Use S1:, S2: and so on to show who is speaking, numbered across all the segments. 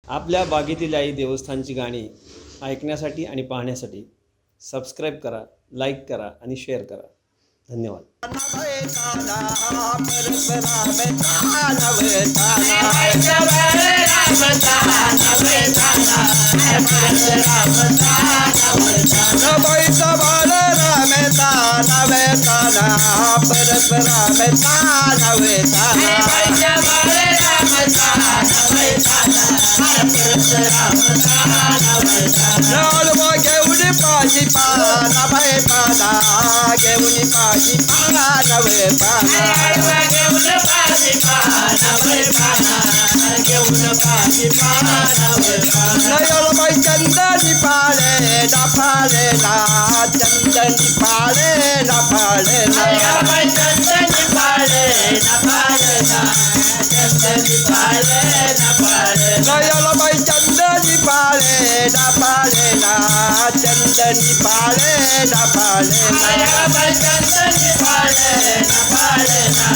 S1: आपल्या बागेतील आई देवस्थानची गाणी ऐकण्यासाठी आणि पाहण्यासाठी सबस्क्राईब करा, लाईक करा आणि शेअर करा. धन्यवाद.
S2: घेऊन पाशी पाना बाई पाना घेऊन पाशी पाना नवे पाना घेऊन पाशी पाना बाई पाना घेऊन पाशी पाना नवे पाना बाई चंदनी पाळे ना पाळे ना चंदनी पाळे ना पाळे ना बाई चंदनी पाळे ना पाळे ना चंदनी पाळे ना पाळे ना बाई चंदनी पाळे ना पाळे ना चंदनी पाळे ना पाळे ना बाई चंदनी पाळे ना पाळे ना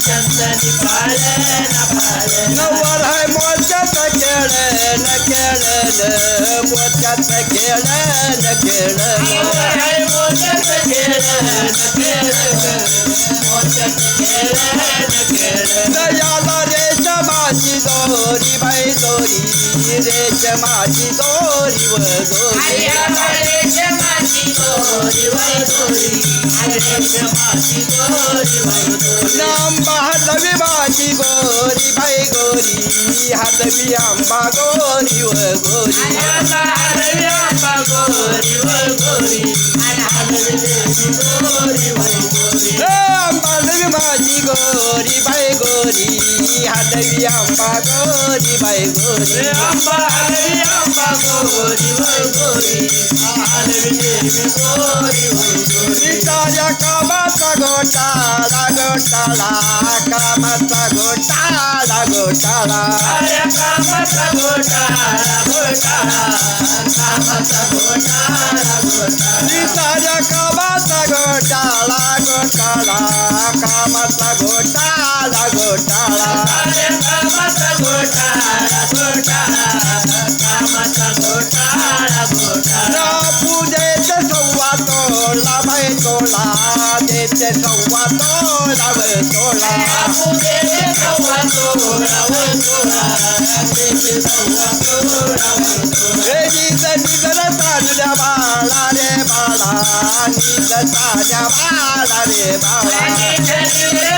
S2: चंदनी पाळे ना पाळे नवर है मोर्चात खेळे न खेळे मोर्चात खेळे न खेळे नवर है मोर्चात खेळे न खेळे मोर्चात खेळे न खेळे दयाला रेशमाची दोरी बाई दोरी रेशमाची दोरी व दोरी रेशमाची दोरी व दोरी रेशमाची दोरी व दोरी आंबा हलवी माझी गोरी बाई गोरी हलवी आंबा गोरी व गोरी हलवी आंबा गोरी व गोरी हलवी गोरी व गोरी आंबा हलवी माझी गोरी बाई गोरी हलवी आंबा गोरी बाई गोरी आंबा हलवी आंबा गोरी व गोरी हलवी गोरी व गोरी ताज्या कामाचा घोटाळा घोटाळा कामाचा घोटाळा घोटाळा कामाचा घोटाळा घोटाळा कामाचा घोटाळा घोटाळा ताज्या कामाचा घोटाळा घोटाळा कामाचा घोटाळा घोटाळा कामाचा घोटाळा घोटाळा कामाचा घोटाळा घोटाळा पूजेचे सव्वा तोला बाई तोला देते सव्वा तोला व तोला पूजेचे सव्वा तोला व तोला देते सव्वा तोला व तोला निज ताज्या बाळा रे बाळा निज ताज्या बाळा रे बाळा निज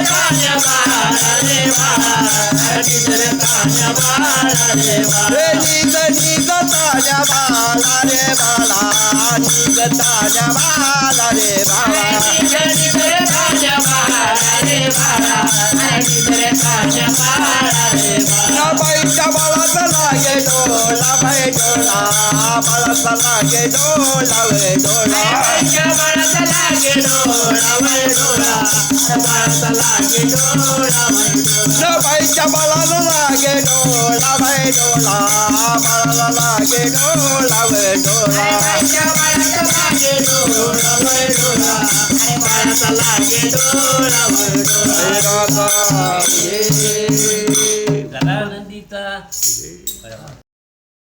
S2: ताज्या बाळा रे बाळा निज ताज्या बाळा रे बाळा निज ताज्या बाळा रे बाळा निज ताज्या बाळा रे बाळा निज ताज्या बाळा रे बाळा निज ताज्या बाळा रे बाळा बाईच्या बाळाचा लागे डोला बाई डोला बाळाचा लागे डोला वे डोला बाईच्या बाळाचा लागे डोला वे डोला बाळाचा लागे डोला वे डोला बाईच्या बाळाला लागे डोला बाई डोला बाळाला लागे डोला वे डोला बाईच्या बाळाचा लागे डोला वे डोला बाळाचा लागे डोला वे डोला